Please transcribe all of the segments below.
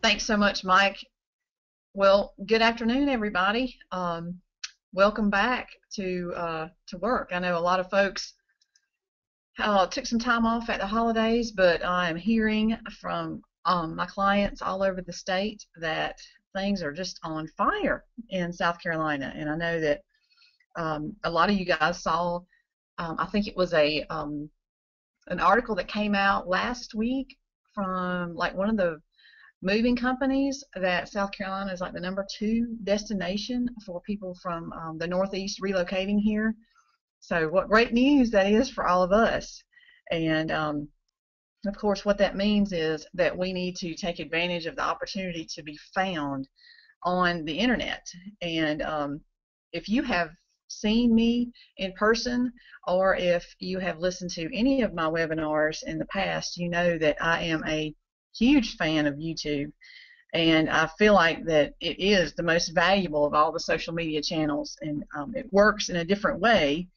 Thanks so much, Mike. Well, good afternoon, everybody. Welcome back to work. I know a lot of folks took some time off at the holidays, but I'm hearing from my clients all over the state that things are just on fire in South Carolina. And I know that a lot of you guys saw. I think it was an article that came out last week from like one of the moving companies that South Carolina is like the #2 destination for people from the Northeast relocating here. So what great news that is for all of us. And of course, what that means is that we need to take advantage of the opportunity to be found on the internet. And if you have seen me in person, or if you have listened to any of my webinars in the past, you know that I am a huge fan of YouTube, and I feel like that it is the most valuable of all the social media channels, and it works in a different way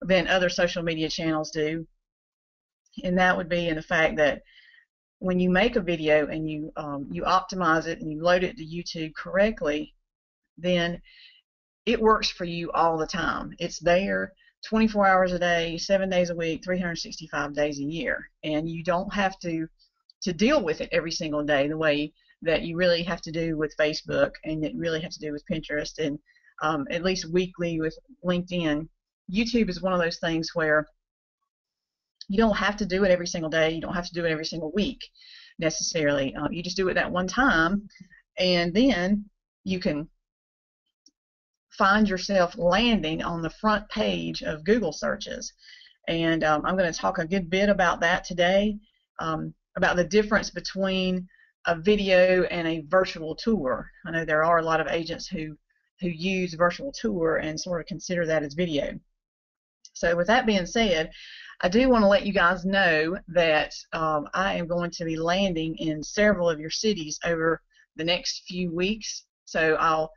than other social media channels do, and that would be in the fact that when you make a video and you optimize it and you load it to YouTube correctly, then it works for you all the time. It's there 24 hours a day, 7 days a week, 365 days a year, and you don't have to deal with it every single day the way that you really have to do with Facebook, and that you really have to do with Pinterest, and at least weekly with LinkedIn. YouTube is one of those things where you don't have to do it every single day. You don't have to do it every single week necessarily. You just do it that one time, and then you can find yourself landing on the front page of Google searches. And I'm going to talk a good bit about that today. About the difference between a video and a virtual tour. I know there are a lot of agents who use virtual tour and sort of consider that as video. So with that being said, I do want to let you guys know that I am going to be landing in several of your cities over the next few weeks. So I'll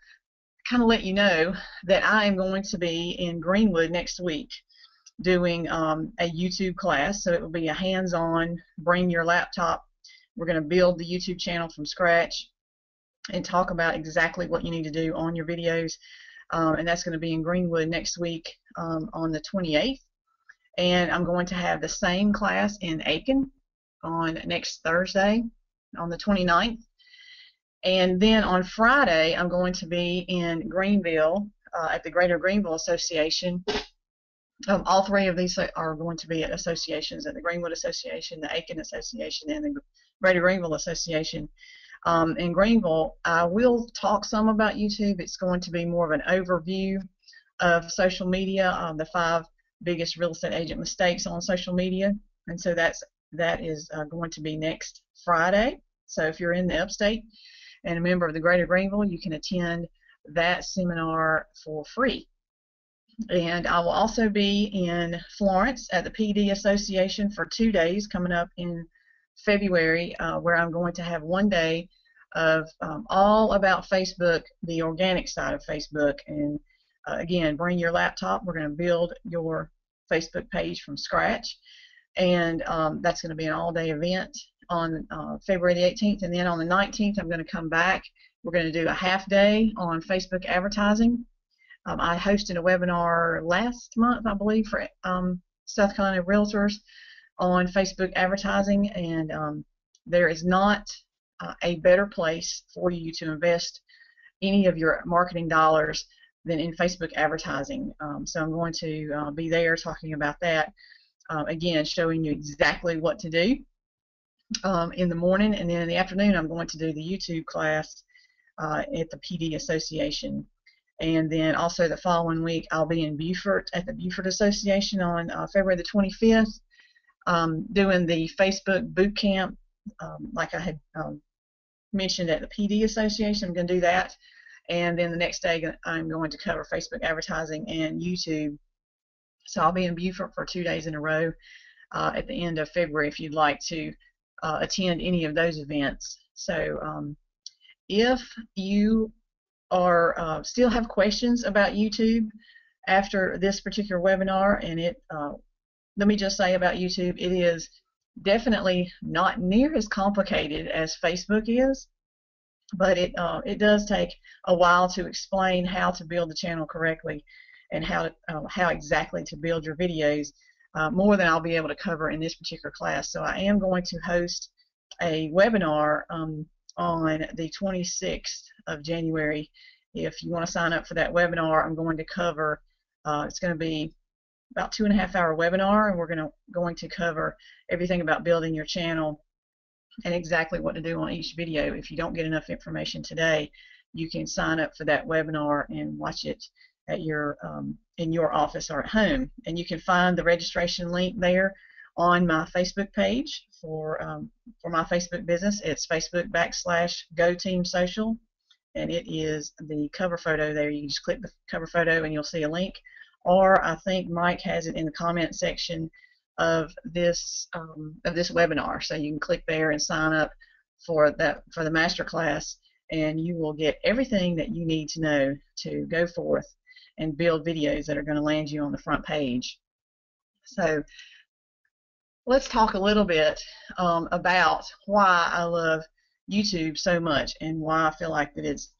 kind of let you know that I am going to be in Greenwood next week doing a YouTube class. So it will be a hands-on, bring your laptop. We're going to build the YouTube channel from scratch and talk about exactly what you need to do on your videos. And that's going to be in Greenwood next week on the 28th. And I'm going to have the same class in Aiken on next Thursday on the 29th. And then on Friday, I'm going to be in Greenville at the Greater Greenville Association. All three of these are going to be at associations, at the Greenwood Association, the Aiken Association, and the Greater Greenville Association. In Greenville, I will talk some about YouTube. It's going to be more of an overview of social media, the 5 biggest real estate agent mistakes on social media. And so that is going to be next Friday. So if you're in the upstate and a member of the Greater Greenville, you can attend that seminar for free. And I will also be in Florence at the PD Association for 2 days coming up in February, where I'm going to have 1 day of all about Facebook, the organic side of Facebook. And again, bring your laptop. We're going to build your Facebook page from scratch. And that's going to be an all-day event on February the 18th. And then on the 19th, I'm going to come back. We're going to do a half day on Facebook advertising. I hosted a webinar last month, I believe, for South Carolina Realtors on Facebook advertising, and there is not a better place for you to invest any of your marketing dollars than in Facebook advertising. So I'm going to be there talking about that, again, showing you exactly what to do in the morning, and then in the afternoon I'm going to do the YouTube class at the PD Association. And then also the following week, I'll be in Beaufort at the Beaufort Association on February the 25th, doing the Facebook boot camp, like I had mentioned at the PD Association. I'm going to do that. And then the next day, I'm going to cover Facebook advertising and YouTube. So I'll be in Beaufort for 2 days in a row at the end of February if you'd like to attend any of those events. So if you still have questions about YouTube after this particular webinar, and let me just say about YouTube, it is definitely not near as complicated as Facebook is. but it does take a while to explain how to build the channel correctly and how exactly to build your videos, more than I'll be able to cover in this particular class. So I am going to host a webinar on the 26th of January. If you want to sign up for that webinar, I'm going to cover, it's going to be about 2.5-hour webinar, and we're going to cover everything about building your channel and exactly what to do on each video. If you don't get enough information today, you can sign up for that webinar and watch it at your in your office or at home. And you can find the registration link there on my Facebook page for my Facebook business. It's Facebook.com/GoTeamSocial, and it is the cover photo there. You can just click the cover photo and you'll see a link. Or I think Mike has it in the comment section of this webinar, so you can click there and sign up for the master class, and you will get everything that you need to know to go forth and build videos that are going to land you on the front page. So let's talk a little bit about why I love YouTube so much and why I feel like that it's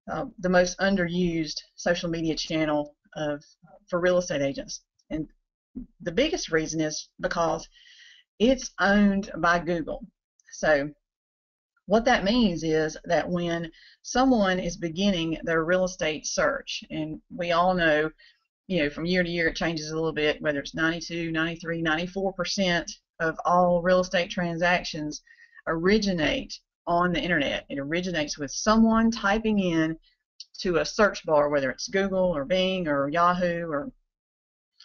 the most underused social media channel for real estate agents. And the biggest reason is because it's owned by Google. So what that means is that when someone is beginning their real estate search, and we all know, from year to year it changes a little bit, whether it's 92, 93, 94% of all real estate transactions originate on the internet. It originates with someone typing in to a search bar, whether it's Google or Bing or Yahoo or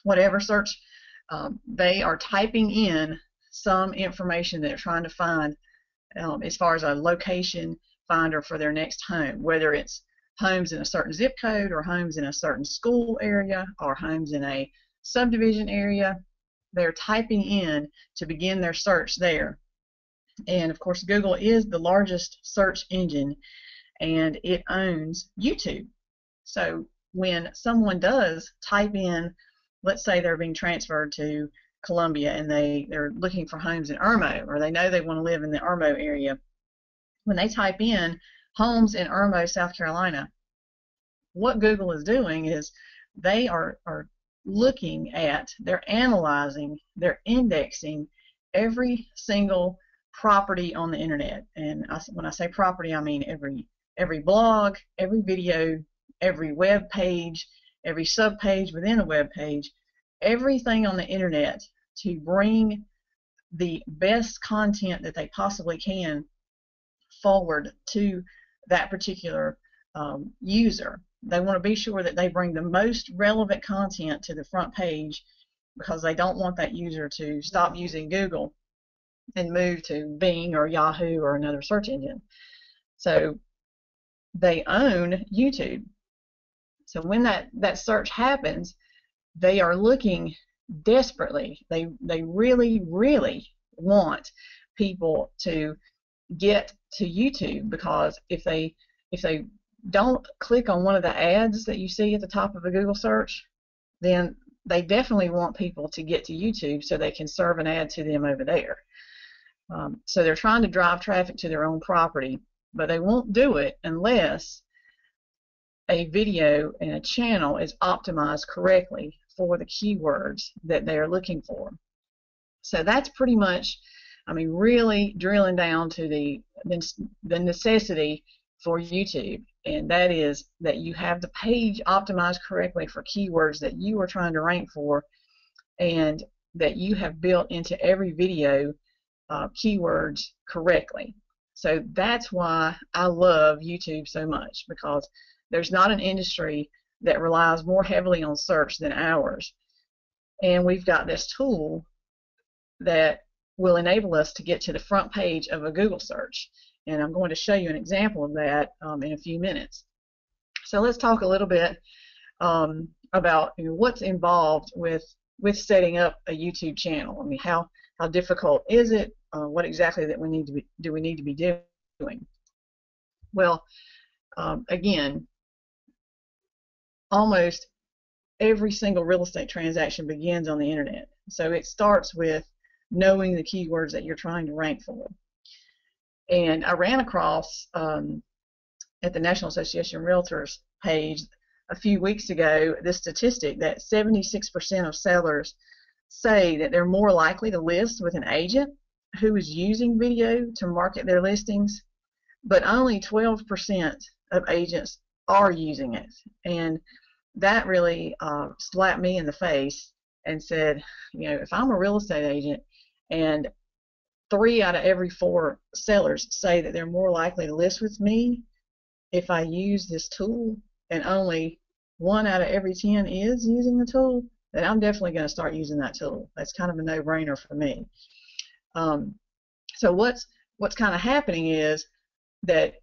whatever search, they are typing in some information that they're trying to find as far as a location finder for their next home, whether it's homes in a certain zip code or homes in a certain school area or homes in a subdivision area. They're typing in to begin their search there. And of course, Google is the largest search engine, and it owns YouTube. So when someone does type in, let's say they're being transferred to Columbia and they're looking for homes in Irmo, or they know they want to live in the Irmo area, when they type in homes in Irmo, South Carolina, what Google is doing is they are looking at, they're analyzing, they're indexing every single property on the internet. And when I say property, I mean every blog, every video, every web page, every sub page within a web page, everything on the internet, to bring the best content that they possibly can forward to that particular user. They want to be sure that they bring the most relevant content to the front page, because they don't want that user to stop using Google and move to Bing or Yahoo or another search engine. So they own YouTube. So when that search happens, they are looking desperately. They really, really want people to get to YouTube, because if they don't click on one of the ads that you see at the top of a Google search, then they definitely want people to get to YouTube so they can serve an ad to them over there. So they're trying to drive traffic to their own property, but they won't do it unless a video and a channel is optimized correctly for the keywords that they're looking for. So that's pretty much, really drilling down to the necessity for YouTube, and that is that you have the page optimized correctly for keywords that you are trying to rank for, and that you have built into every video keywords correctly. So that's why I love YouTube so much, because there's not an industry that relies more heavily on search than ours. And we've got this tool that will enable us to get to the front page of a Google search. And I'm going to show you an example of that in a few minutes. So let's talk a little bit about what's involved with setting up a YouTube channel. How difficult is it? What exactly do we need to be doing? Well, again, almost every single real estate transaction begins on the internet. So it starts with knowing the keywords that you're trying to rank for. And I ran across at the National Association of Realtors page a few weeks ago this statistic that 76% of sellers say that they're more likely to list with an agent who is using video to market their listings, but only 12% of agents are using it. And that really slapped me in the face and said, you know, if I'm a real estate agent and 3 out of every 4 sellers say that they're more likely to list with me if I use this tool, and only 1 out of every 10 is using the tool, then I'm definitely going to start using that tool. That's kind of a no-brainer for me. So what's kind of happening is that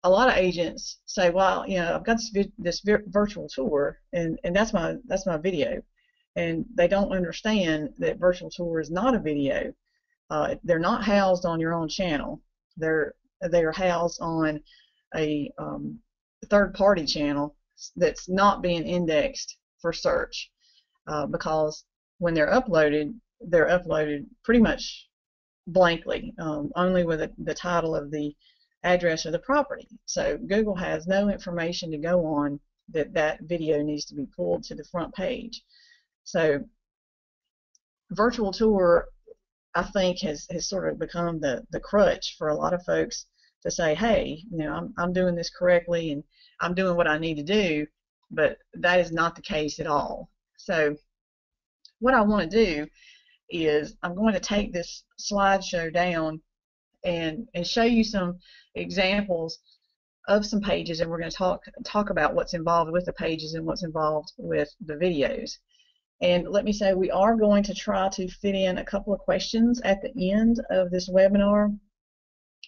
a lot of agents say, well, you know, I've got this virtual tour, and that's my video, and they don't understand that virtual tour is not a video. They're not housed on your own channel. They're housed on a third-party channel that's not being indexed for search, because when they're uploaded pretty much blankly, only with the title of the address of the property. So Google has no information to go on that video needs to be pulled to the front page. So virtual tour, I think, has sort of become the crutch for a lot of folks to say, hey, you know, I'm doing this correctly and I'm doing what I need to do, but that is not the case at all. So what I want to do is I'm going to take this slideshow down and show you some examples of some pages, and we're going to talk about what's involved with the pages and what's involved with the videos. And let me say, we are going to try to fit in a couple of questions at the end of this webinar.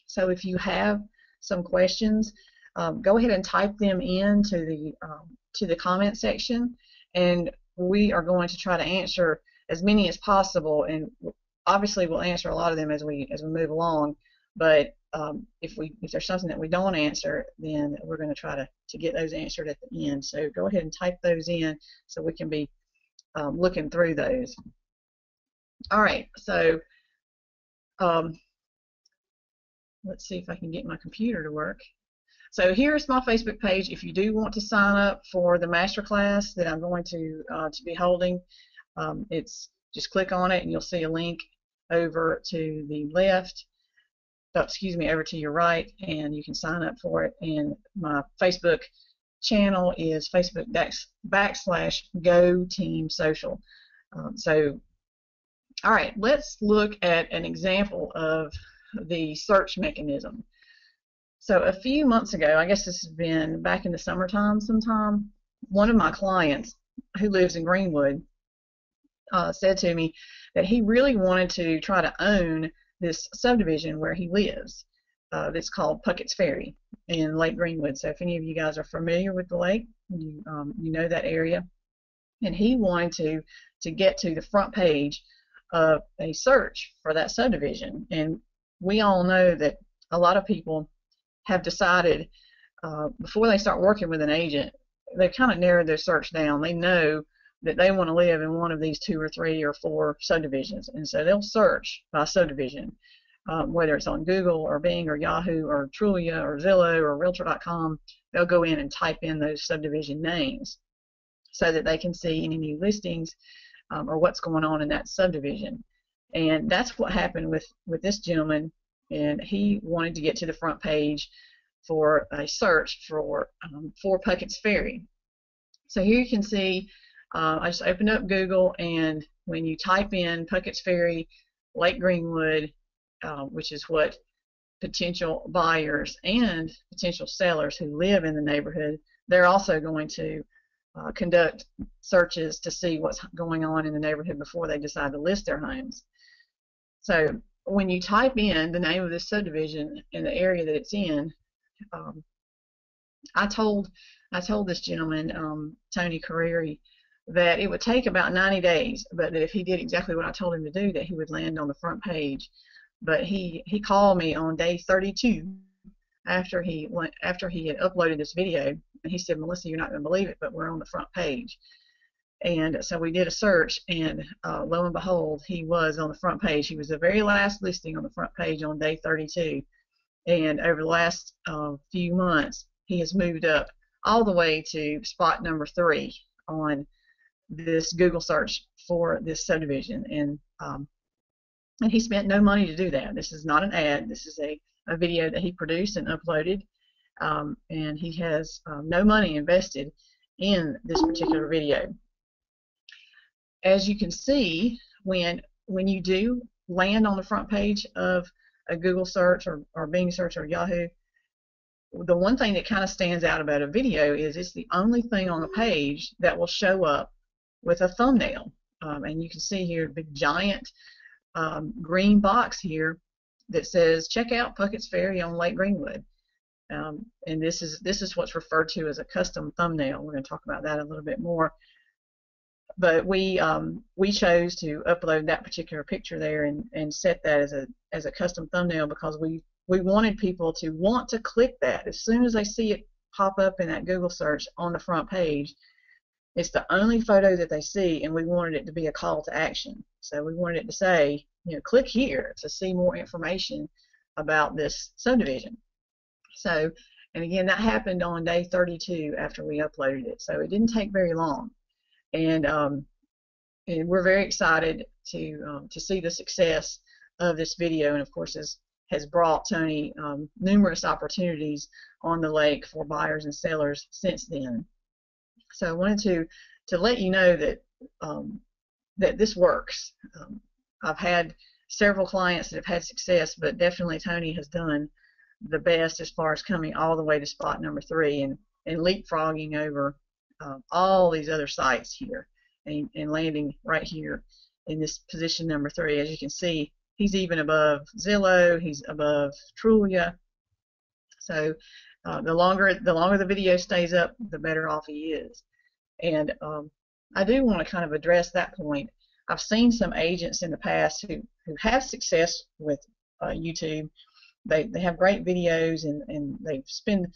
So if you have some questions, go ahead and type them in to the comment section, and we are going to try to answer as many as possible. And obviously, we'll answer a lot of them as we move along. But if there's something that we don't answer, then we're going to try to get those answered at the end. So go ahead and type those in so we can be looking through those. All right, so let's see if I can get my computer to work. So here's my Facebook page. If you do want to sign up for the masterclass that I'm going to be holding, it's just click on it and you'll see a link over to the left. Excuse me, over to your right, and you can sign up for it. And my Facebook channel is Facebook.com/Go Team Social. So, all right, let's look at an example of the search mechanism. So a few months ago, I guess this has been back in the summertime sometime, one of my clients who lives in Greenwood said to me that he really wanted to try to own this subdivision where he lives. That's called Puckett's Ferry in Lake Greenwood. So if any of you guys are familiar with the lake, you know that area. And he wanted to get to the front page of a search for that subdivision. And we all know that a lot of people have decided before they start working with an agent, they've kind of narrowed their search down. They know that they want to live in one of these 2 or 3 or 4 subdivisions, and so they'll search by subdivision, whether it's on Google or Bing or Yahoo or Trulia or Zillow or Realtor.com. They'll go in and type in those subdivision names so that they can see any new listings or what's going on in that subdivision. And that's what happened with this gentleman, and he wanted to get to the front page for a search for Puckett's Ferry. So here you can see I just opened up Google, and when you type in Puckett's Ferry, Lake Greenwood, which is what potential buyers and potential sellers who live in the neighborhood, they're also going to conduct searches to see what's going on in the neighborhood before they decide to list their homes. So when you type in the name of this subdivision and the area that it's in, I told this gentleman, Tony Carreri, that it would take about 90 days, but that if he did exactly what I told him to do, that he would land on the front page. But he called me on day 32 after he had uploaded this video, and he said, Melissa, you're not going to believe it, but we're on the front page. And so we did a search, and lo and behold, he was on the front page. He was the very last listing on the front page on day 32. and over the last few months, he has moved up all the way to spot number 3 on this Google search for this subdivision, and he spent no money to do that. This is not an ad. This is a video that he produced and uploaded, and he has no money invested in this particular video. As you can see, when you do land on the front page of a Google search or Bing search or Yahoo, the one thing that kind of stands out about a video is it's the only thing on the page that will show up with a thumbnail. And you can see here a big giant green box here that says check out Puckett's Ferry on Lake Greenwood. And this is what's referred to as a custom thumbnail. We're going to talk about that a little bit more. But we chose to upload that particular picture there and set that as a custom thumbnail because we wanted people to want to click that as soon as they see it pop up in that Google search on the front page. It's the only photo that they see, and we wanted it to be a call to action. So we wanted it to say, you know, click here to see more information about this subdivision. So, and again, that happened on day 32 after we uploaded it. So it didn't take very long. And we're very excited to see the success of this video, and of course has brought Tony numerous opportunities on the lake for buyers and sellers since then. So I wanted to let you know that that this works. I've had several clients that have had success, but definitely Tony has done the best as far as coming all the way to spot number 3 and leapfrogging over all these other sites here and landing right here in this position number 3. As you can see, he's even above Zillow, he's above Trulia. So the longer the video stays up, the better off he is. And I do want to kind of address that point. I've seen some agents in the past who have success with YouTube. They have great videos and they spend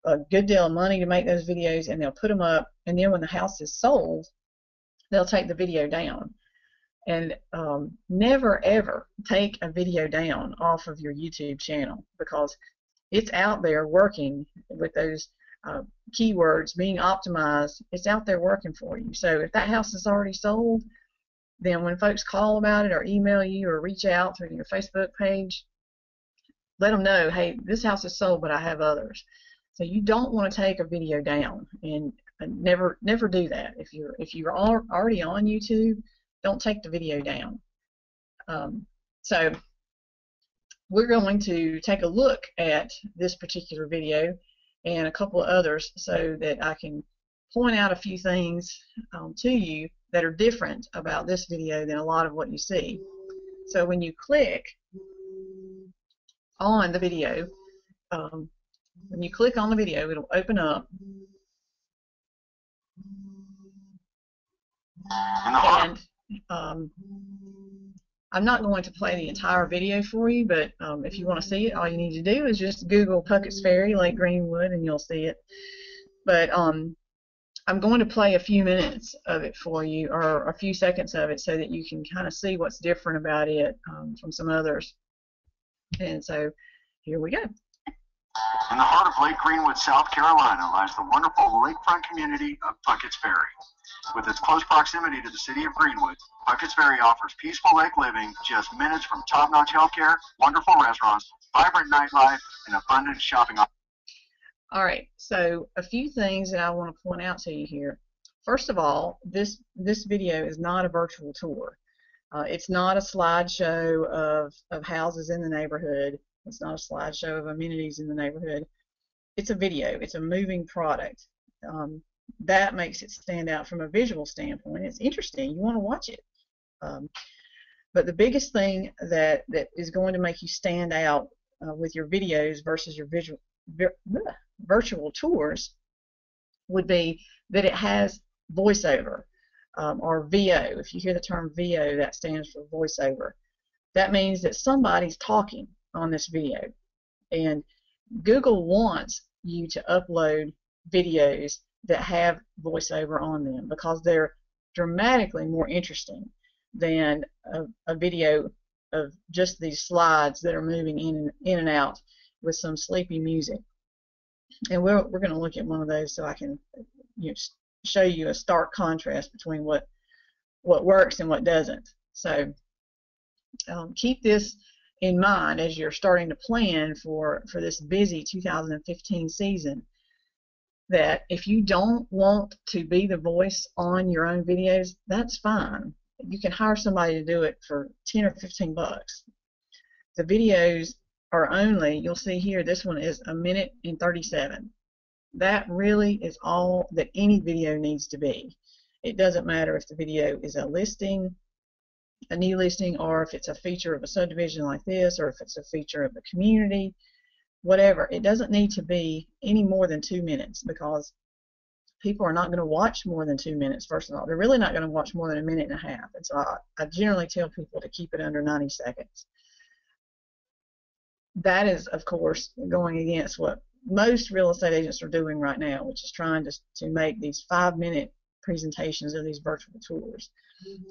a good deal of money to make those videos, and they'll put them up, and then when the house is sold, they'll take the video down. And never ever take a video down off of your YouTube channel, because it's out there working with those keywords being optimized. It's out there working for you. So if that house is already sold, then when folks call about it or email you or reach out through your Facebook page, let them know, hey, this house is sold, but I have others. So you don't want to take a video down, and never do that. If you're already on YouTube, don't take the video down. So we're going to take a look at this particular video and a couple of others so that I can point out a few things to you that are different about this video than a lot of what you see. So when you click on the video, it'll open up. And I'm not going to play the entire video for you, but if you want to see it, all you need to do is just Google Puckett's Ferry, Lake Greenwood, and you'll see it. But I'm going to play a few minutes of it for you, or a few seconds of it, so that you can kind of see what's different about it from some others. And so here we go. In the heart of Lake Greenwood, South Carolina, lies the wonderful lakefront community of Puckett's Ferry. With its close proximity to the city of Greenwood, Puckett's Ferry offers peaceful lake living just minutes from top-notch healthcare, wonderful restaurants, vibrant nightlife, and abundant shopping options. All right, so a few things that I want to point out to you here. First of all, this video is not a virtual tour. It's not a slideshow of houses in the neighborhood. It's not a slideshow of amenities in the neighborhood. It's a video. It's a moving product. That makes it stand out from a visual standpoint. It's interesting. You want to watch it. But the biggest thing that is going to make you stand out with your videos versus your virtual tours would be that it has voiceover, or VO. If you hear the term VO, that stands for voiceover. That means that somebody's talking on this video, and Google wants you to upload videos that have voiceover on them because they're dramatically more interesting than a video of just these slides that are moving in and out with some sleepy music. And we're going to look at one of those so I can show you a stark contrast between what works and what doesn't. So keep this in mind as you're starting to plan for this busy 2015 season, that if you don't want to be the voice on your own videos, that's fine. You can hire somebody to do it for 10 or 15 bucks. The videos are only, you'll see here, this one is 1 minute and 37. That really is all that any video needs to be. It doesn't matter if the video is a listing, a new listing, or if it's a feature of a subdivision like this, or if it's a feature of the community, whatever. It doesn't need to be any more than 2 minutes, because people are not going to watch more than 2 minutes, first of all. They're really not going to watch more than 1.5 minutes. And so I generally tell people to keep it under 90 seconds. That is, of course, going against what most real estate agents are doing right now, which is trying to make these 5-minute presentations of these virtual tours.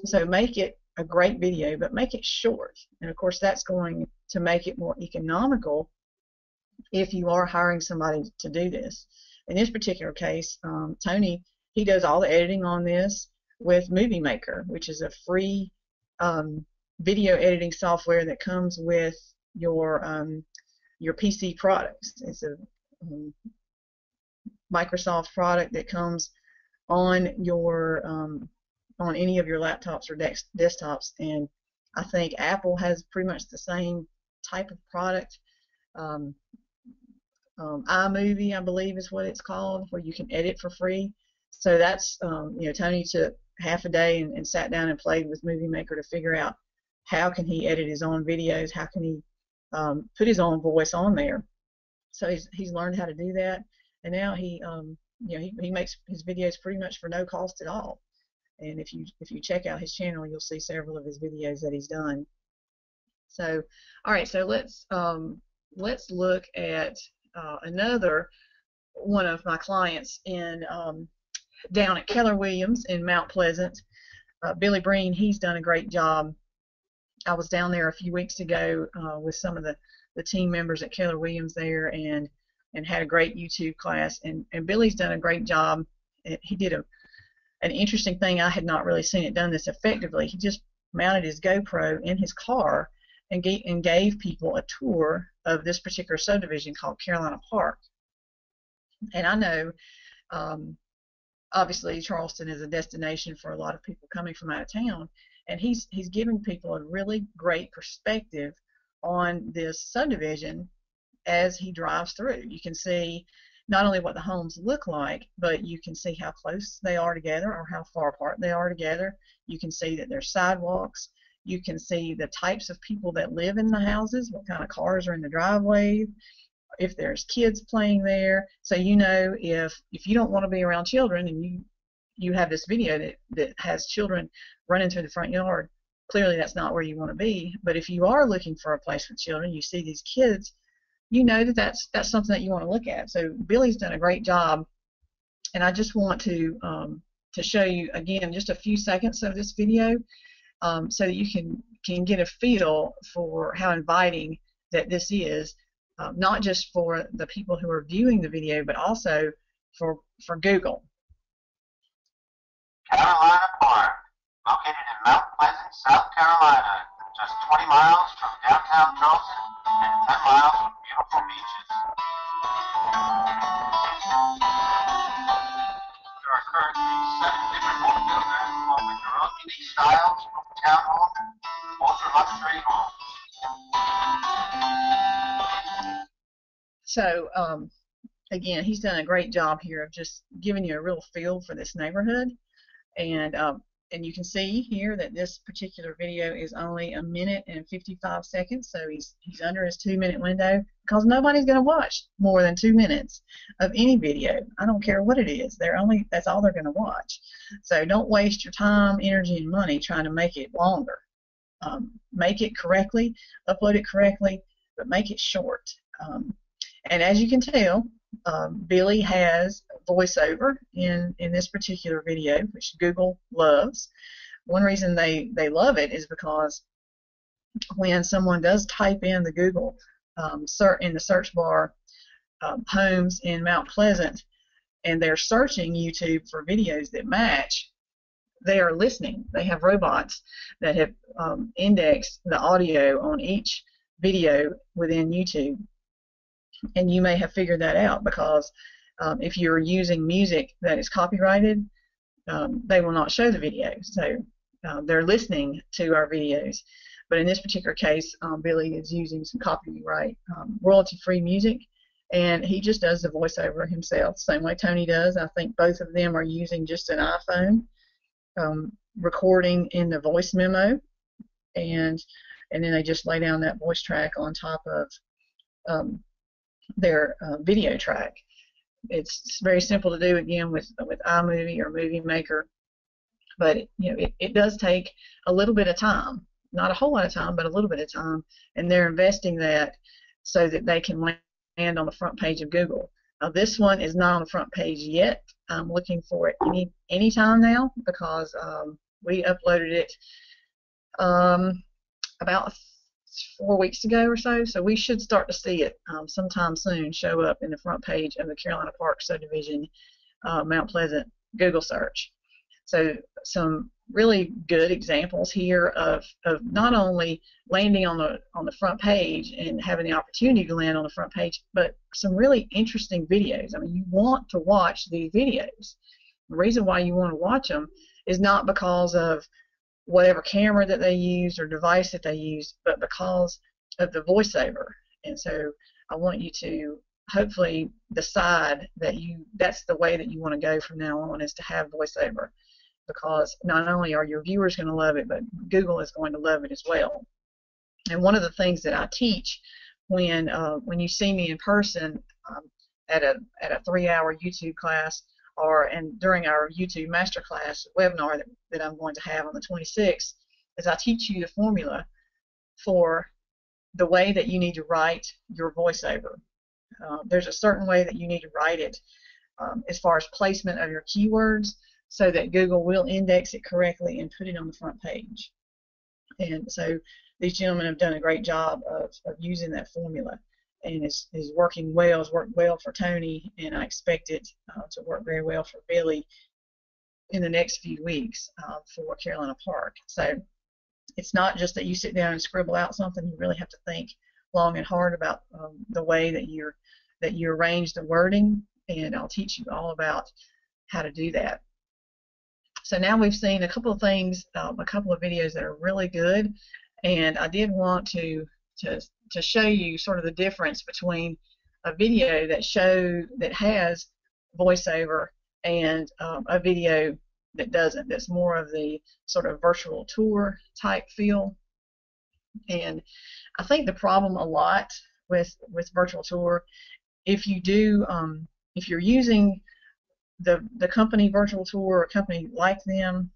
So make it a great video, but make it short. And of course, that's going to make it more economical if you are hiring somebody to do this. In this particular case, Tony, he does all the editing on this with Movie Maker, which is a free video editing software that comes with your PC products. It's a Microsoft product that comes on your on any of your laptops or desktops, and I think Apple has pretty much the same type of product. iMovie, I believe, is what it's called, where you can edit for free. So that's Tony took half a day and sat down and played with Movie Maker to figure out how can he edit his own videos, how can he put his own voice on there. So he's learned how to do that, and now he makes his videos pretty much for no cost at all. And if you check out his channel, you'll see several of his videos that he's done. So, all right, so let's look at another one of my clients in down at Keller Williams in Mount Pleasant. Billy Breen, he's done a great job. I was down there a few weeks ago with some of the team members at Keller Williams there, and had a great YouTube class. And Billy's done a great job. He did an interesting thing. I had not really seen it done this effectively. He just mounted his GoPro in his car and gave people a tour of this particular subdivision called Carolina Park. And I know, obviously, Charleston is a destination for a lot of people coming from out of town, and he's giving people a really great perspective on this subdivision as he drives through. You can see not only what the homes look like, but you can see how close they are together or how far apart they are together. You can see that there's sidewalks. You can see the types of people that live in the houses, what kind of cars are in the driveway, if there's kids playing there. So you know, if you don't want to be around children and you have this video that has children running through the front yard, clearly that's not where you want to be. But if you are looking for a place with children, you see these kids, you know that's something that you want to look at. So Billy's done a great job, and I just want to show you again just a few seconds of this video so that you can get a feel for how inviting that this is, not just for the people who are viewing the video, but also for Google. Carolina Park, located in Mount Pleasant, South Carolina, just 20 miles from downtown Charleston and 10 miles from beautiful beaches. There are currently 7 different home builders, all with their own unique styles, from townhome, ultra-luxury homes. So, again, he's done a great job here of just giving you a real feel for this neighborhood. And you can see here that this particular video is only 1 minute and 55 seconds, so he's under his 2-minute window, because nobody's going to watch more than 2 minutes of any video. I don't care what it is. That's all they're going to watch. So don't waste your time, energy, and money trying to make it longer. Make it correctly, upload it correctly, but make it short. And as you can tell, Billy has voiceover in this particular video, which Google loves. One reason they love it is because when someone does type in the Google in the search bar homes in Mount Pleasant, and they're searching YouTube for videos that match, they are listening. They have robots that have indexed the audio on each video within YouTube. And you may have figured that out because if you're using music that is copyrighted, they will not show the videos. So they're listening to our videos. But in this particular case, Billy is using some copyright royalty-free music, and he just does the voiceover himself, same way Tony does. I think both of them are using just an iPhone, recording in the voice memo, and then they just lay down that voice track on top of their video track. It's very simple to do, again, with iMovie or Movie Maker, but it does take a little bit of time, not a whole lot of time, but a little bit of time, and they're investing that so that they can land on the front page of Google. Now, this one is not on the front page yet. I'm looking for it any time now because we uploaded it about 4 weeks ago or so, so we should start to see it sometime soon show up in the front page of the Carolina Park Subdivision Mount Pleasant Google search. So some really good examples here of not only landing on the front page and having the opportunity to land on the front page, but some really interesting videos. I mean, you want to watch these videos. The reason why you want to watch them is not because of whatever camera that they use or device that they use, but because of the voiceover. And so I want you to hopefully decide that that's the way that you want to go from now on, is to have voiceover, because not only are your viewers going to love it, but Google is going to love it as well. And one of the things that I teach when you see me in person at a 3-hour YouTube class, and during our YouTube Masterclass webinar that I'm going to have on the 26th, is I teach you the formula for the way that you need to write your voiceover. There's a certain way that you need to write it as far as placement of your keywords, so that Google will index it correctly and put it on the front page. And so these gentlemen have done a great job of using that formula, and is working well. It's worked well for Tony, and I expect it to work very well for Billy in the next few weeks for Carolina Park. So it's not just that you sit down and scribble out something. You really have to think long and hard about the way that you arrange the wording, and I'll teach you all about how to do that. So now we've seen a couple of things, a couple of videos that are really good, and I did want to show you sort of the difference between a video that has voiceover and a video that doesn't. That's more of the sort of virtual tour type feel. And I think the problem a lot with virtual tour, if you're using the company Virtual Tour, or a company like them,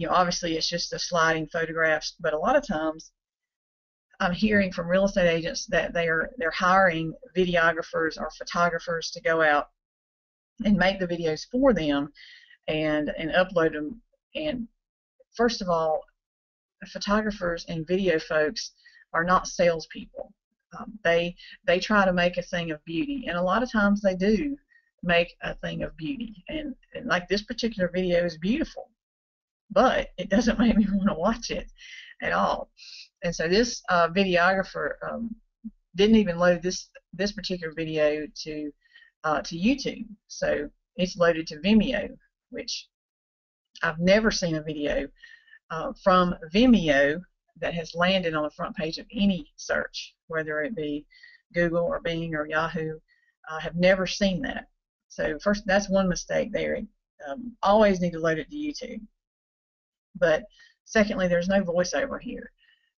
obviously it's just the sliding photographs, but a lot of times I'm hearing from real estate agents that they're hiring videographers or photographers to go out and make the videos for them and upload them. And first of all, photographers and video folks are not salespeople. They try to make a thing of beauty, and a lot of times they do make a thing of beauty, and like this particular video is beautiful, but it doesn't make me want to watch it at all. And so this videographer didn't even load this particular video to YouTube, so it's loaded to Vimeo, which I've never seen a video from Vimeo that has landed on the front page of any search, whether it be Google or Bing or Yahoo. I have never seen that. So first, that's one mistake there. Always need to load it to YouTube. But secondly, there's no voiceover here,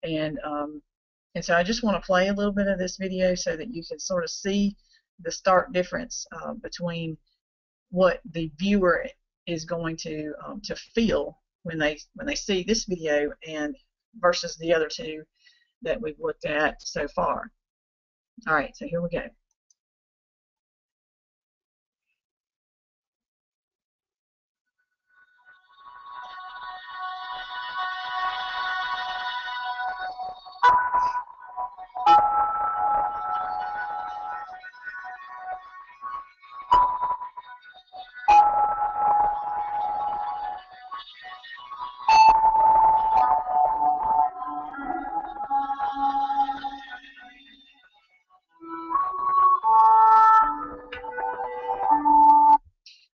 and so I just want to play a little bit of this video so that you can sort of see the stark difference between what the viewer is going to feel when they see this video and versus the other two that we've looked at so far. All right, so here we go.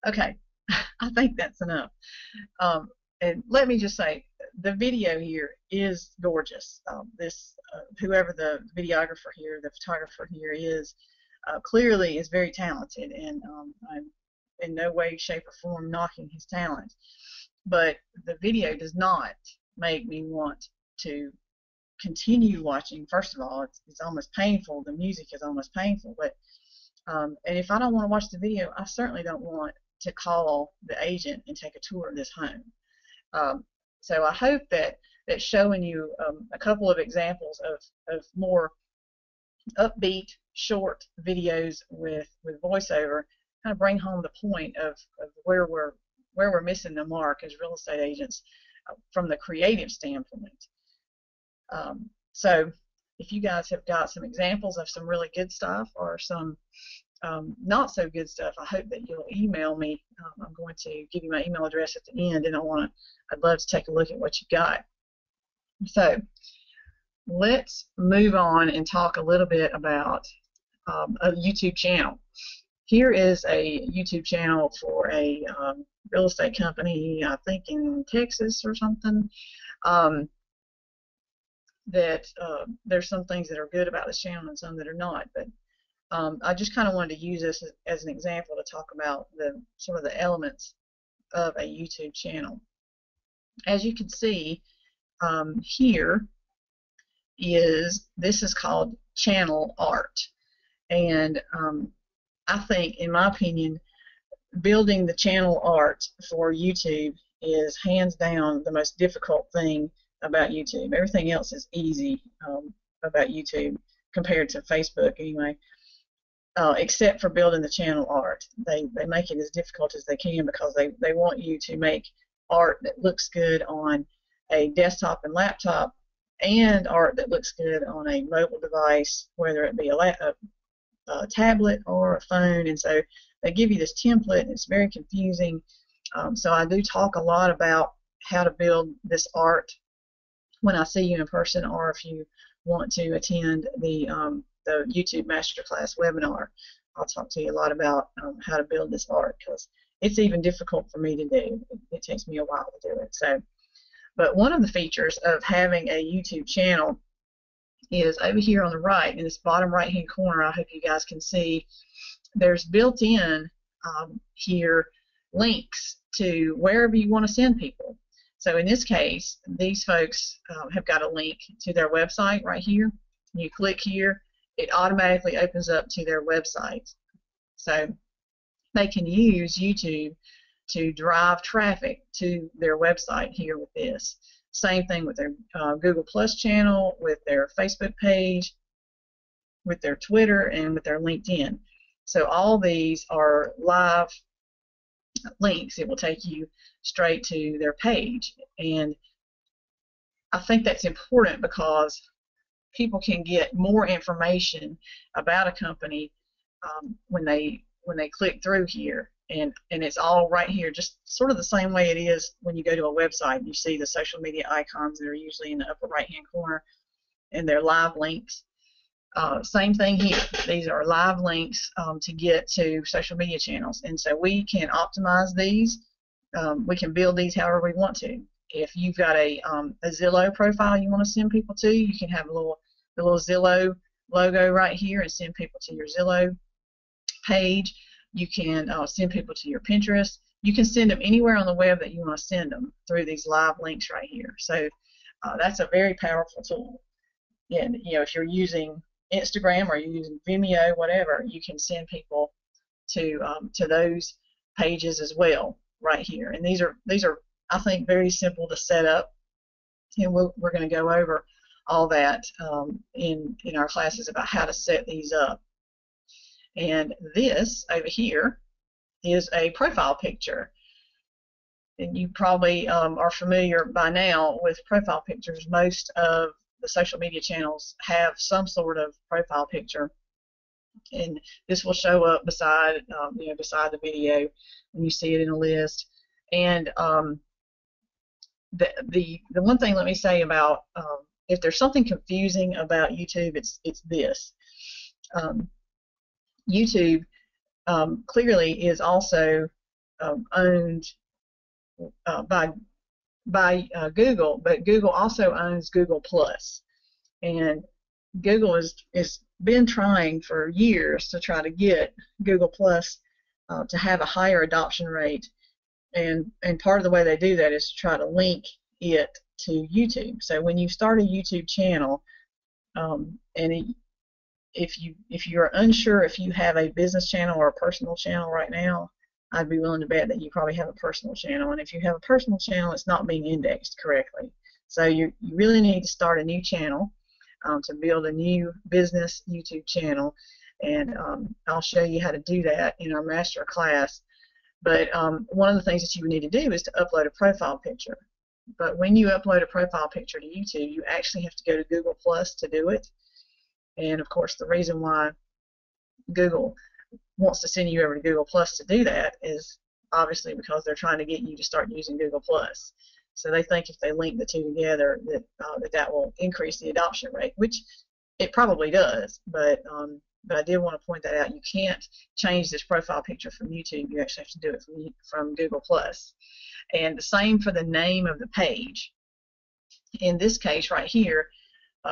Okay, I think that's enough. And let me just say, the video here is gorgeous. This whoever the videographer here, the photographer here is, clearly is very talented, and I'm in no way, shape, or form knocking his talent. But the video does not make me want to continue watching. First of all, it's almost painful. The music is almost painful. But and if I don't want to watch the video, I certainly don't want to call the agent and take a tour of this home. So I hope that showing you a couple of examples of more upbeat, short videos with voiceover kind of bring home the point of where we're missing the mark as real estate agents from the creative standpoint. So if you guys have got some examples of some really good stuff or some not so good stuff, I hope that you'll email me. I'm going to give you my email address at the end, and I'd love to take a look at what you got. So let's move on and talk a little bit about a YouTube channel. Here is a YouTube channel for a real estate company, I think in Texas or something. There's some things that are good about this channel and some that are not, but I just kind of wanted to use this as an example to talk about some of the elements of a YouTube channel. As you can see here this is called channel art, and I think, in my opinion, building the channel art for YouTube is hands down the most difficult thing about YouTube. Everything else is easy about YouTube compared to Facebook anyway, except for building the channel art. They make it as difficult as they can because they want you to make art that looks good on a desktop and laptop and art that looks good on a mobile device, whether it be a tablet or a phone. And so they give you this template, and it's very confusing. So I do talk a lot about how to build this art when I see you in person, or if you want to attend the YouTube Masterclass webinar, I'll talk to you a lot about how to build this art, because it's even difficult for me to do. It takes me a while to do it. So, but one of the features of having a YouTube channel is over here on the right, in this bottom right-hand corner. I hope you guys can see, there's built-in here links to wherever you want to send people. So in this case, these folks have got a link to their website right here. You click here, it automatically opens up to their website. So they can use YouTube to drive traffic to their website here with this. Same thing with their Google Plus channel, with their Facebook page, with their Twitter, and with their LinkedIn. So all these are live links. It will take you straight to their page, and I think that's important because people can get more information about a company when they click through here, and it's all right here, just sort of the same way it is when you go to a website. You see the social media icons that are usually in the upper right hand corner, and they're live links. Same thing here. These are live links to get to social media channels, and so we can optimize these. We can build these however we want to. If you've got a Zillow profile you want to send people to, you can have the little Zillow logo right here and send people to your Zillow page. You can send people to your Pinterest. You can send them anywhere on the web that you want to send them through these live links right here. So that's a very powerful tool. And if you're using Instagram or you're using Vimeo, whatever, you can send people to those pages as well right here. And these are I think very simple to set up, and we're going to go over all that in our classes about how to set these up. And this over here is a profile picture, and you probably are familiar by now with profile pictures. Most of the social media channels have some sort of profile picture, and this will show up beside beside the video when you see it in a list. And the one thing, let me say about if there's something confusing about YouTube, it's this. YouTube clearly is also owned by Google, but Google also owns Google Plus, and Google is been trying for years to try to get Google Plus to have a higher adoption rate, and part of the way they do that is to try to link it to YouTube. So when you start a YouTube channel, if you're unsure if you have a business channel or a personal channel right now, I'd be willing to bet that you probably have a personal channel. And if you have a personal channel, it's not being indexed correctly. So you really need to start a new channel to build a new business YouTube channel. And I'll show you how to do that in our master class. But one of the things that you would need to do is to upload a profile picture. But when you upload a profile picture to YouTube, you actually have to go to Google Plus to do it. And of course, the reason why Google wants to send you over to Google Plus to do that is obviously because they're trying to get you to start using Google Plus. So they think if they link the two together that will increase the adoption rate, which it probably does. But I did want to point that out. You can't change this profile picture from YouTube. You actually have to do it from Google Plus. And the same for the name of the page. In this case right here,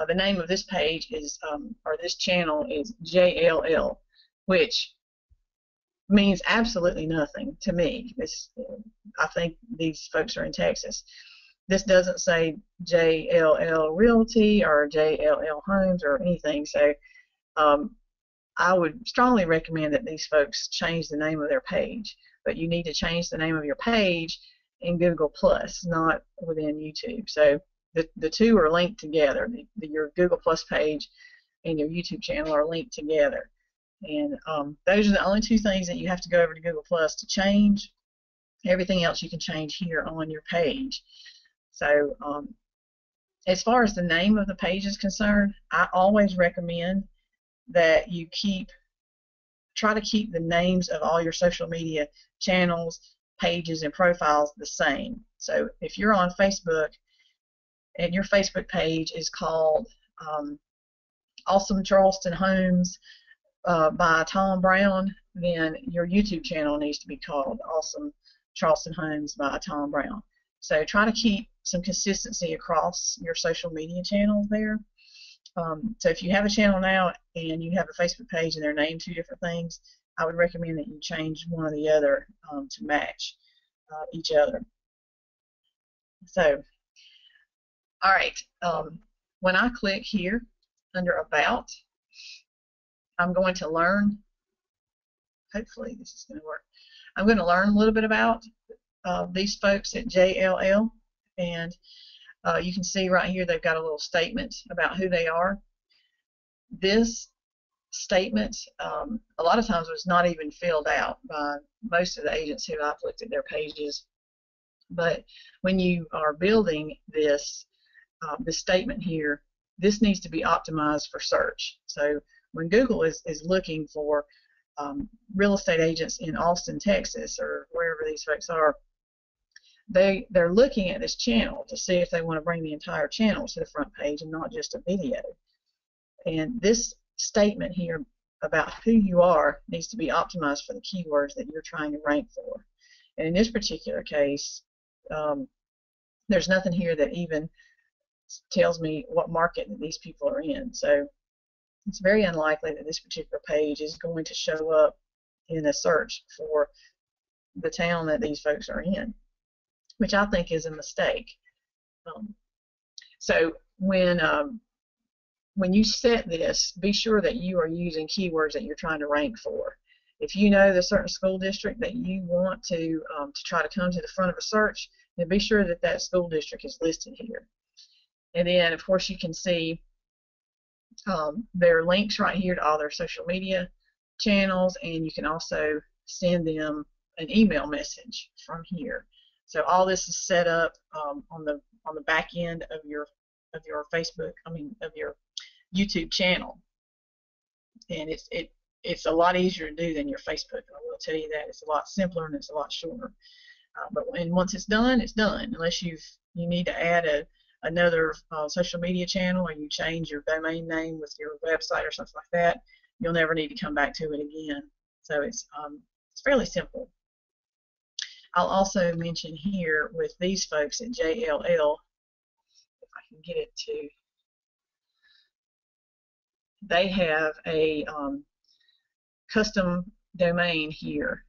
the name of this page is, or this channel is JLL, which means absolutely nothing to me. I think these folks are in Texas. This doesn't say JLL Realty or JLL Homes or anything. So I would strongly recommend that these folks change the name of their page. But you need to change the name of your page in Google Plus, not within YouTube. So the two are linked together. Your Google Plus page and your YouTube channel are linked together. And those are the only two things that you have to go over to Google Plus to change. Everything else you can change here on your page. So as far as the name of the page is concerned, I always recommend that you try to keep the names of all your social media channels, pages, and profiles the same. So if you're on Facebook and your Facebook page is called Awesome Charleston Homes by Tom Brown, then your YouTube channel needs to be called Awesome Charleston Homes by Tom Brown. So try to keep some consistency across your social media channels there. So if you have a channel now and you have a Facebook page and they're named two different things, I would recommend that you change one or the other to match each other. So, all right, when I click here under About, I'm going to learn, hopefully this is going to work, I'm going to learn a little bit about these folks at JLL, and you can see right here they've got a little statement about who they are. This statement a lot of times was not even filled out by most of the agents who I've looked at their pages, but when you are building this statement here, this needs to be optimized for search. So when Google is looking for real estate agents in Austin, Texas, or wherever these folks are, they're looking at this channel to see if they want to bring the entire channel to the front page and not just a video. And this statement here about who you are needs to be optimized for the keywords that you're trying to rank for. And in this particular case, there's nothing here that even tells me what market that these people are in. So it's very unlikely that this particular page is going to show up in a search for the town that these folks are in, which I think is a mistake. So when you set this, be sure that you are using keywords that you're trying to rank for. If you know the certain school district that you want to try to come to the front of a search, then be sure that that school district is listed here. And then, of course, you can see there are links right here to all their social media channels, and you can also send them an email message from here. So all this is set up on the back end of your Facebook, of your YouTube channel, and it's a lot easier to do than your Facebook. I will tell you that. It's a lot simpler and it's a lot shorter. But once it's done, it's done. Unless you need to add another social media channel, or you change your domain name with your website or something like that, you'll never need to come back to it again. So it's fairly simple. I'll also mention here with these folks at JLL, if I can get it to, they have a custom domain here.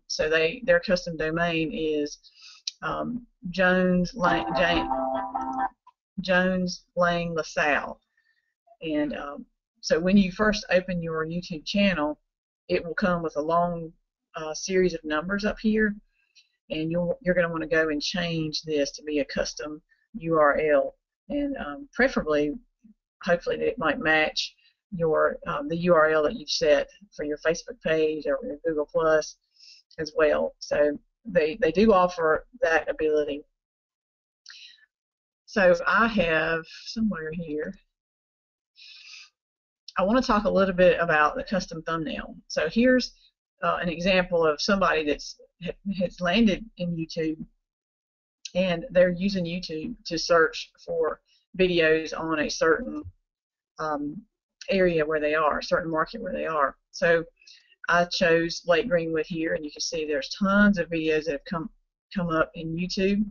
So their custom domain is Jones Lang LaSalle, and so when you first open your YouTube channel, it will come with a long series of numbers up here, and you're going to want to go and change this to be a custom URL, and preferably, hopefully, that it might match your the URL that you've set for your Facebook page or your Google Plus as well. So they do offer that ability. So I have somewhere here, I want to talk a little bit about the custom thumbnail. So here's an example of somebody that's has landed in YouTube, and they're using YouTube to search for videos on a certain area where they are, a certain market where they are. So I chose Lake Greenwood here, and you can see there's tons of videos that have come up in YouTube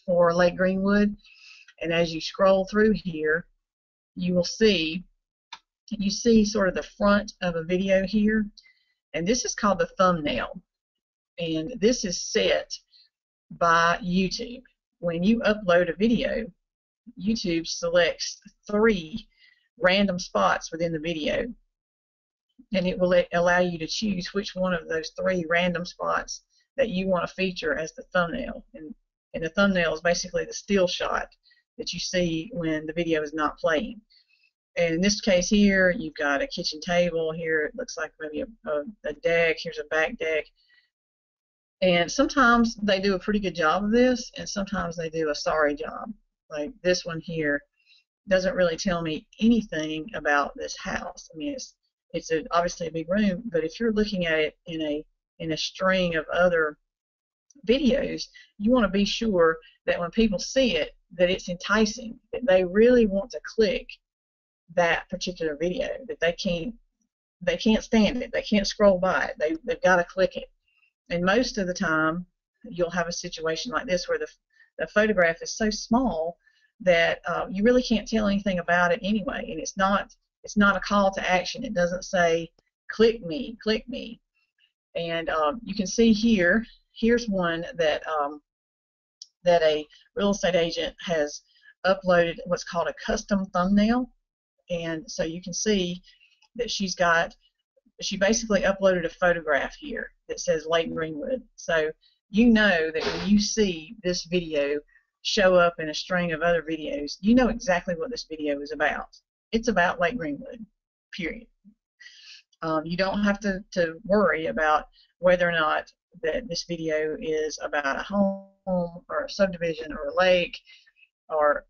for Lake Greenwood. And as you scroll through here, you will see sort of the front of a video here, and this is called the thumbnail, and this is set by YouTube. When you upload a video, YouTube selects 3 random spots within the video, and it will allow you to choose which one of those 3 random spots that you want to feature as the thumbnail. And the thumbnail is basically the still shot that you see when the video is not playing. And in this case here, you've got a kitchen table. Here it looks like maybe a deck. Here's a back deck. And sometimes they do a pretty good job of this, and sometimes they do a sorry job. Like this one here doesn't really tell me anything about this house. I mean, it's obviously a big room, but if you're looking at it in a string of other videos, you want to be sure that when people see it, that it's enticing, that they really want to click that particular video, that they can't stand it, they can't scroll by it, they've got to click it. And most of the time, you'll have a situation like this where the photograph is so small that you really can't tell anything about it anyway, and it's not a call to action. It doesn't say click me. And you can see here's one that that a real estate agent has uploaded, what's called a custom thumbnail. And so you can see that she basically uploaded a photograph here that says Lake Greenwood. So you know that when you see this video show up in a string of other videos, you know exactly what this video is about. It's about Lake Greenwood, period. You don't have to worry about whether or not that this video is about a home or a subdivision or a lake or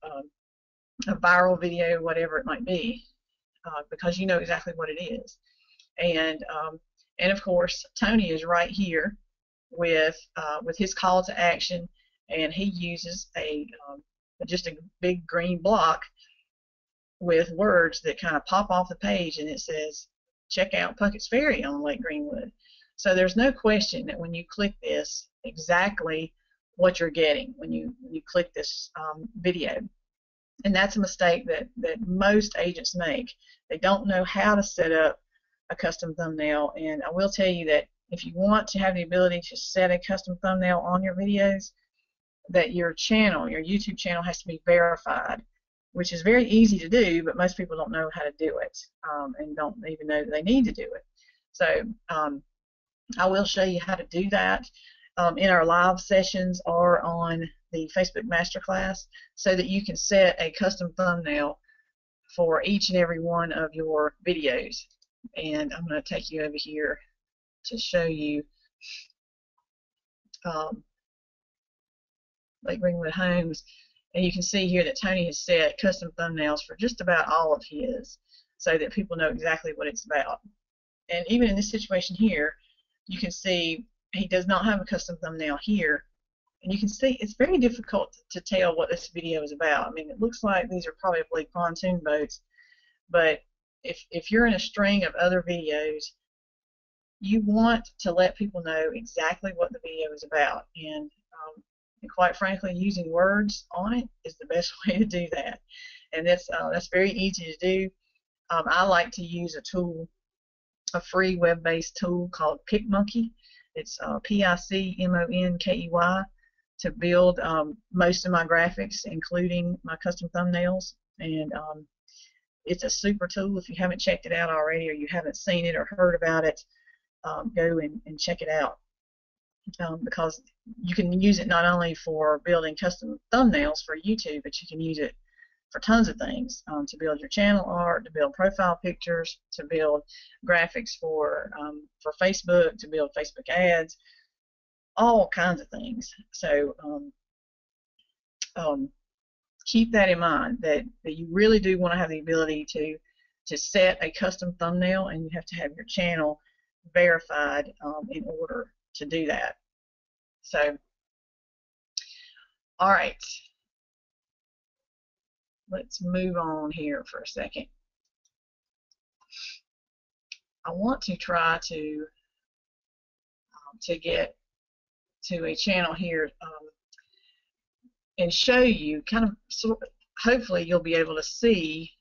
a viral video, whatever it might be, because you know exactly what it is. And of course, Tony is right here with his call to action, and he uses just a big green block with words that kind of pop off the page, and it says, check out Puckett's Ferry on Lake Greenwood. So there's no question that when you click this, exactly what you're getting when you click this video. And that's a mistake that most agents make. They don't know how to set up a custom thumbnail, and I will tell you that if you want to have the ability to set a custom thumbnail on your videos, that your channel, your YouTube channel, has to be verified, which is very easy to do, but most people don't know how to do it and don't even know that they need to do it. So I will show you how to do that in our live sessions or on the Facebook Masterclass, so that you can set a custom thumbnail for each and every one of your videos. And I'm going to take you over here to show you Lake Greenwood Homes, and you can see here that Tony has set custom thumbnails for just about all of his, so that people know exactly what it's about. And even in this situation here, you can see he does not have a custom thumbnail here, and you can see it's very difficult to tell what this video is about. I mean, it looks like these are probably pontoon boats, but if you're in a string of other videos, you want to let people know exactly what the video is about, and quite frankly, using words on it is the best way to do that. And that's very easy to do. I like to use a free web-based tool called PicMonkey. It's PICMONKEY to build most of my graphics, including my custom thumbnails. And it's a super tool. If you haven't checked it out already, or you haven't seen it or heard about it, go and check it out, because you can use it not only for building custom thumbnails for YouTube, but you can use it for tons of things, to build your channel art, to build profile pictures, to build graphics for Facebook, to build Facebook ads, all kinds of things. So keep that in mind, that you really do want to have the ability to set a custom thumbnail, and you have to have your channel verified in order to do that. So, all right, let's move on here for a second. I want to try to get to a channel here and show you hopefully you'll be able to see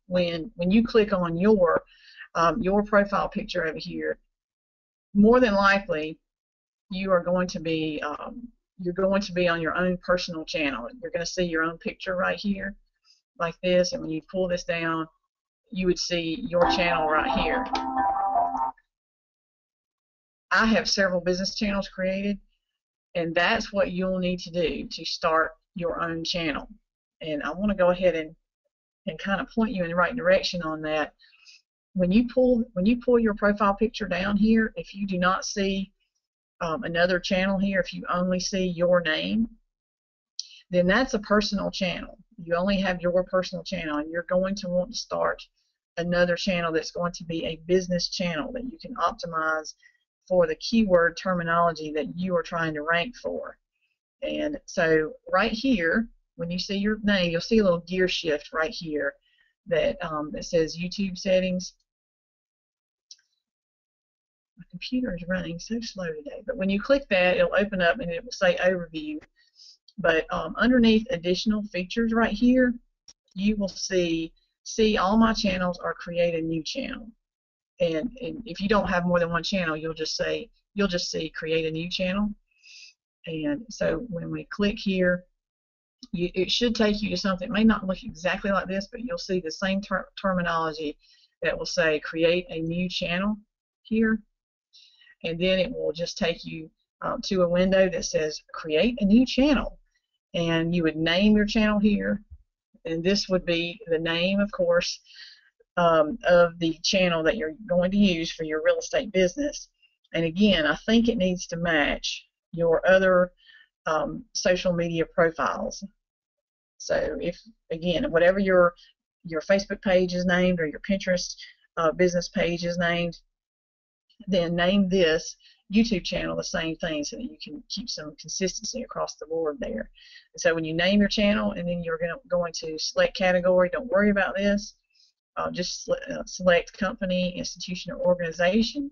when you click on your profile picture over here, more than likely you are going to be you're going to be on your own personal channel. You're going to see your own picture right here like this, and when you pull this down, you would see your channel right here. I have several business channels created, and that's what you'll need to do to start your own channel. And I want to go ahead and kind of point you in the right direction on that. When you pull your profile picture down here, if you do not see another channel here, if you only see your name, then that's a personal channel. You only have your personal channel, and you're going to want to start another channel that's going to be a business channel that you can optimize for the keyword terminology that you are trying to rank for. And so right here, when you see your name, you'll see a little gear shift right here that says YouTube settings. My computer is running so slow today, but when you click that, it'll open up and it will say overview. But underneath additional features right here, you will see all my channels or create a new channel. And if you don't have more than one channel, you'll just see create a new channel. And so when we click here, it should take you to something. It may not look exactly like this, but you'll see the same terminology that will say create a new channel here. And then it will just take you to a window that says create a new channel. And you would name your channel here. And this would be the name, of course, of the channel that you're going to use for your real estate business. And again, I think it needs to match your other social media profiles. So if, again, whatever your Facebook page is named, or your Pinterest business page is named, then name this YouTube channel the same thing, so that you can keep some consistency across the board there. And so when you name your channel, and then you're going to select category, don't worry about this. Just select company, institution, or organization,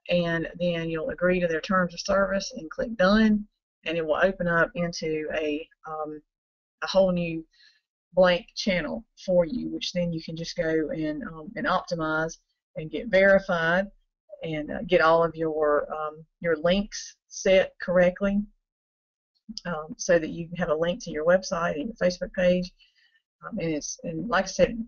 and then you'll agree to their terms of service and click done, and it will open up into a whole new blank channel for you, which then you can just go and optimize and get verified, and get all of your links set correctly, so that you have a link to your website and your Facebook page. And like I said,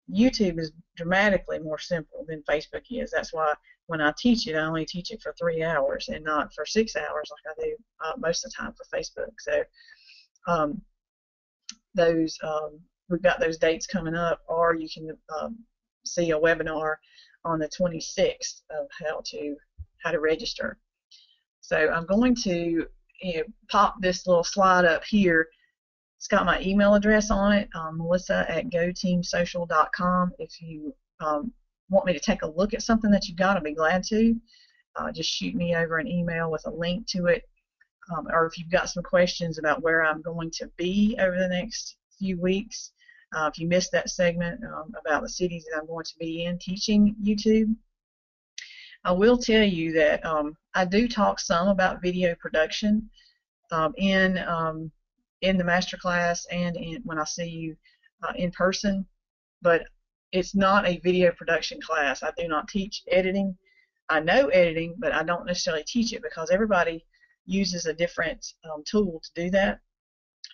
YouTube is dramatically more simple than Facebook is. That's why when I teach it, I only teach it for 3 hours and not for 6 hours like I do most of the time for Facebook. So we've got those dates coming up, or you can see a webinar on the 26th of how to register. So I'm going to pop this little slide up here. It's got my email address on it, melissa@goteamsocial.com. If you want me to take a look at something that you got, I'll be glad to. Just shoot me over an email with a link to it. Or if you've got some questions about where I'm going to be over the next few weeks, if you missed that segment about the cities that I'm going to be in teaching YouTube, I will tell you that I do talk some about video production in the master class and when I see you in person, but it's not a video production class. I do not teach editing. I know editing, but I don't necessarily teach it because everybody uses a different tool to do that.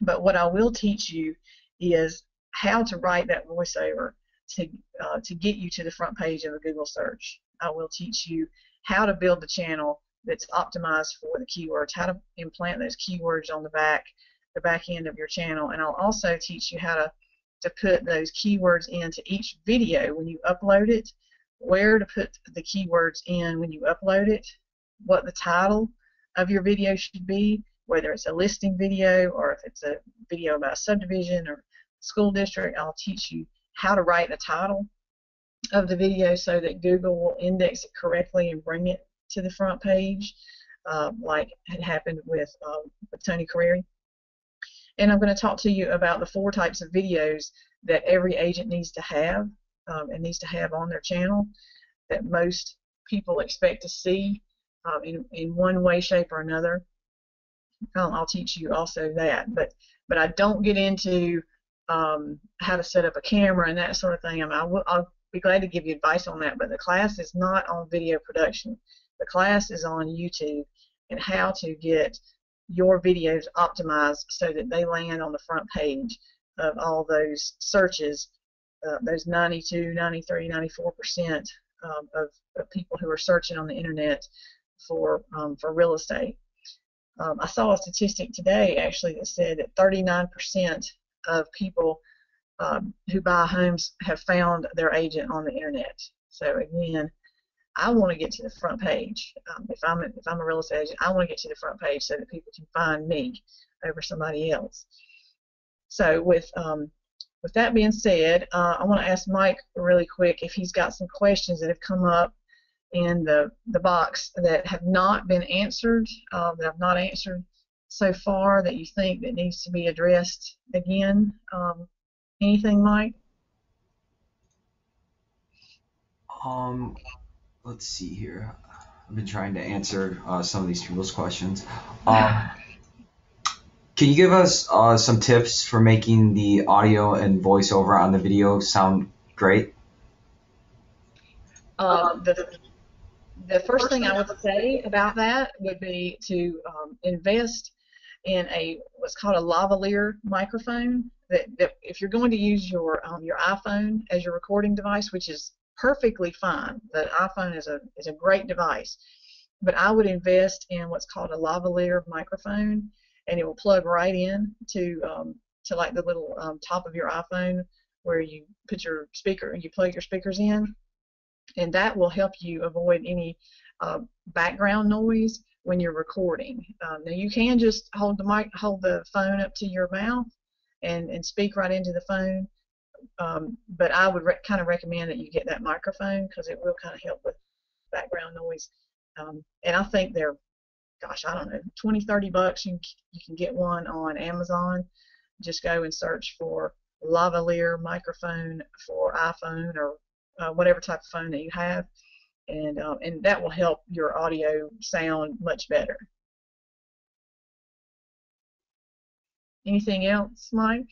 But what I will teach you is how to write that voiceover to get you to the front page of a Google search. I will teach you how to build the channel that's optimized for the keywords, how to implant those keywords on the back end of your channel, and I'll also teach you how to put those keywords into each video when you upload it, where to put the keywords in when you upload it, what the title of your video should be, whether it's a listing video or if it's a video about a subdivision or school district. I'll teach you how to write a title of the video so that Google will index it correctly and bring it to the front page, like had happened with Tony Carreri. And I'm going to talk to you about the 4 types of videos that every agent needs to have and needs to have on their channel that most people expect to see in one way, shape, or another. I'll teach you also that, but I don't get into how to set up a camera and that sort of thing. I'll be glad to give you advice on that, but the class is not on video production. The class is on YouTube and how to get your videos optimized so that they land on the front page of all those searches, those 92, 93, 94% of people who are searching on the internet for real estate. I saw a statistic today actually that said that 39% of people who buy homes have found their agent on the internet. So again, I want to get to the front page. If I'm a real estate agent, I want to get to the front page so that people can find me over somebody else. So with that being said, I want to ask Mike really quick if he's got some questions that have come up in the box that have not been answered, that I've not answered so far that you think that needs to be addressed again. Anything, Mike? Let's see here. I've been trying to answer some of these people's questions. Can you give us some tips for making the audio and voiceover on the video sound great? The first thing I would say about that would be to invest in what's called a lavalier microphone. That if you're going to use your iPhone as your recording device, which is perfectly fine. The iPhone is a great device, but I would invest in what's called a lavalier microphone, and it will plug right in to like the little top of your iPhone where you put your speaker, you plug your speakers in, and that will help you avoid any background noise when you're recording. Now you can just hold the phone up to your mouth and speak right into the phone. But I would kind of recommend that you get that microphone because it will kind of help with background noise. And I think they're, gosh, I don't know, 20, 30 bucks. You can get one on Amazon. Just go and search for lavalier microphone for iPhone or whatever type of phone that you have, and that will help your audio sound much better. Anything else, Mike?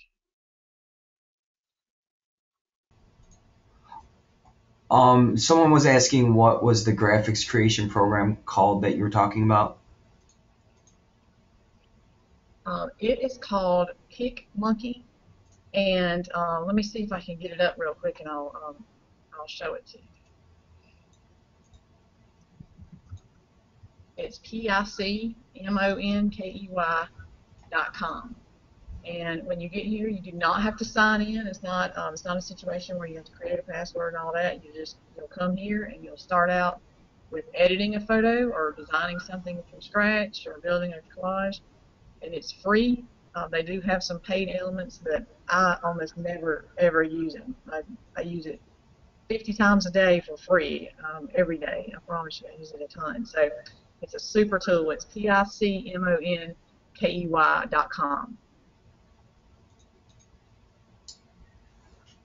Someone was asking what was the graphics creation program called that you were talking about? It is called PicMonkey, and let me see if I can get it up real quick, and I'll show it to you. It's PicMonkey.com. And when you get here, you do not have to sign in. It's not a situation where you have to create a password and all that. You'll come here and you'll start out with editing a photo or designing something from scratch or building a collage, and it's free. They do have some paid elements, but I almost never ever use them. I use it 50 times a day for free every day. I promise you, I use it a ton. So it's a super tool. It's PicMonkey.com.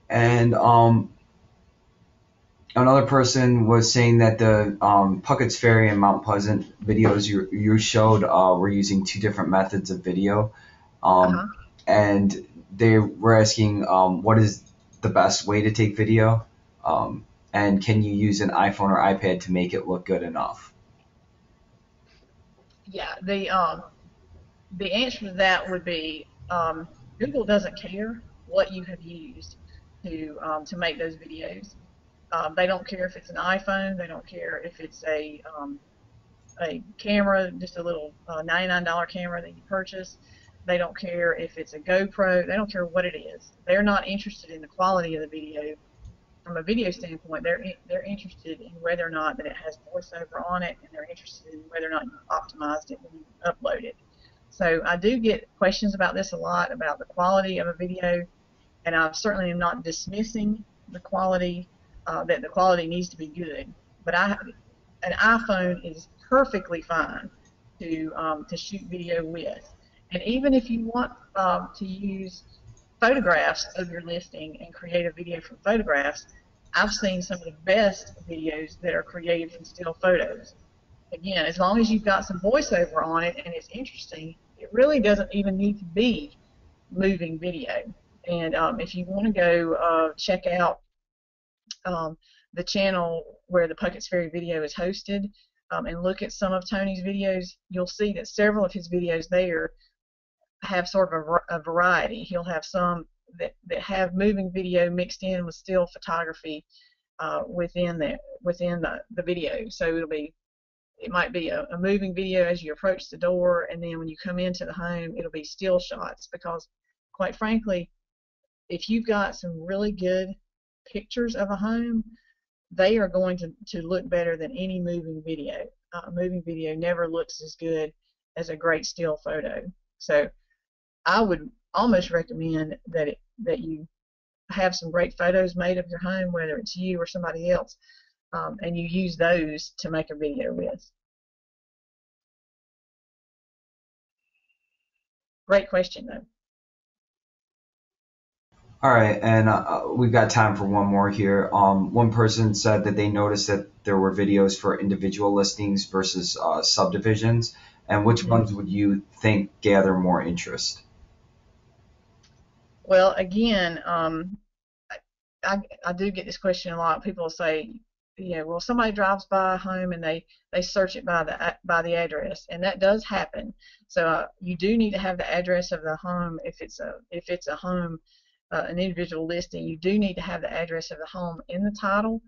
And Another person was saying that the Puckett's Ferry and Mount Pleasant videos you showed were using two different methods of video, Uh-huh. and they were asking what is the best way to take video, and can you use an iPhone or iPad to make it look good enough? Yeah, the answer to that would be Google doesn't care what you have used to make those videos. They don't care if it's an iPhone. They don't care if it's a camera, just a little $99 camera that you purchase. They don't care if it's a GoPro. They don't care what it is. They're not interested in the quality of the video. From a video standpoint, they're interested in whether or not that it has voiceover on it, and they're interested in whether or not you've optimized it when you upload it. So I do get questions about this a lot, about the quality of a video, and I certainly am not dismissing the quality, that the quality needs to be good. But an iPhone is perfectly fine to shoot video with. And even if you want to use photographs of your listing and create a video from photographs, I've seen some of the best videos that are created from still photos. Again, as long as you've got some voiceover on it and it's interesting, it really doesn't even need to be moving video. And if you want to go check out um, the channel where the Puckett's Ferry video is hosted and look at some of Tony's videos, you'll see that several of his videos there have sort of a variety. He'll have some that have moving video mixed in with still photography within the video. So it might be a moving video as you approach the door, and then when you come into the home, it'll be still shots, because quite frankly, if you've got some really good pictures of a home, they are going to look better than any moving video. Moving video never looks as good as a great still photo. So I would almost recommend that you have some great photos made of your home, whether it's you or somebody else, and you use those to make a video with. Great question, though. All right, and we've got time for one more here. One person said that they noticed that there were videos for individual listings versus subdivisions, and which ones would you think gather more interest? Well, again, I do get this question a lot. People say, well, somebody drives by a home and they search it by the address, and that does happen. So you do need to have the address of the home if it's a home, an individual listing. You do need to have the address of the home in the title,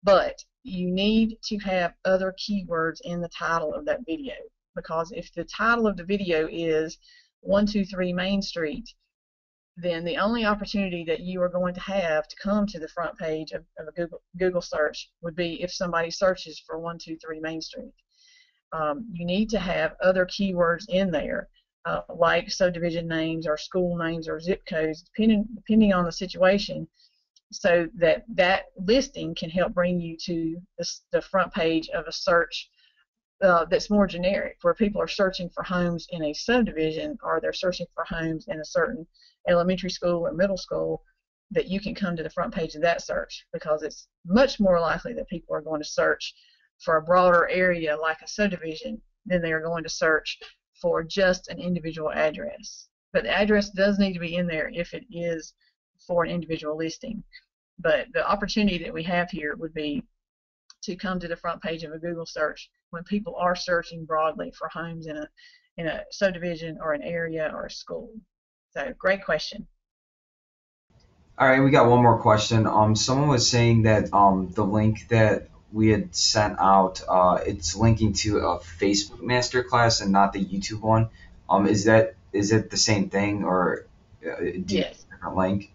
but you need to have other keywords in the title of that video, because if the title of the video is 123 Main Street, then the only opportunity that you are going to have to come to the front page of a Google search would be if somebody searches for 123 Main Street. You need to have other keywords in there, like subdivision names or school names or zip codes, depending on the situation, so that listing can help bring you to the front page of a search that's more generic, where people are searching for homes in a subdivision, or they're searching for homes in a certain elementary school or middle school, that you can come to the front page of that search, because it's much more likely that people are going to search for a broader area like a subdivision than they are going to search for just an individual address. But the address does need to be in there if it is for an individual listing. But the opportunity that we have here would be to come to the front page of a Google search when people are searching broadly for homes in a subdivision or an area or a school. So great question. All right, we got one more question. Someone was saying that the link that we had sent out, it's linking to a Facebook masterclass and not the YouTube one. Is it the same thing, or do you have Yes. a different link?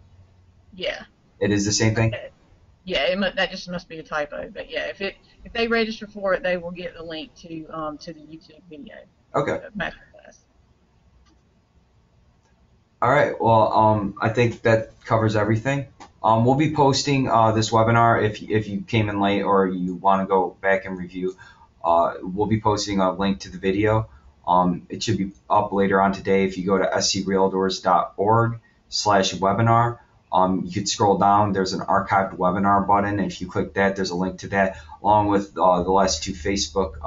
Yeah. It is the same thing? Yeah. That just must be a typo. But yeah, if they register for it, they will get the link to the YouTube video Okay. masterclass. All right. Well, I think that covers everything. We'll be posting this webinar if you came in late or you want to go back and review. We'll be posting a link to the video. It should be up later on today if you go to screaltors.org/webinar. You could scroll down. There's an archived webinar button. If you click that, there's a link to that, along with the last 2 Facebook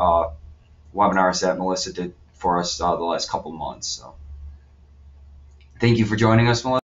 webinars that Melissa did for us the last couple months. So thank you for joining us, Melissa.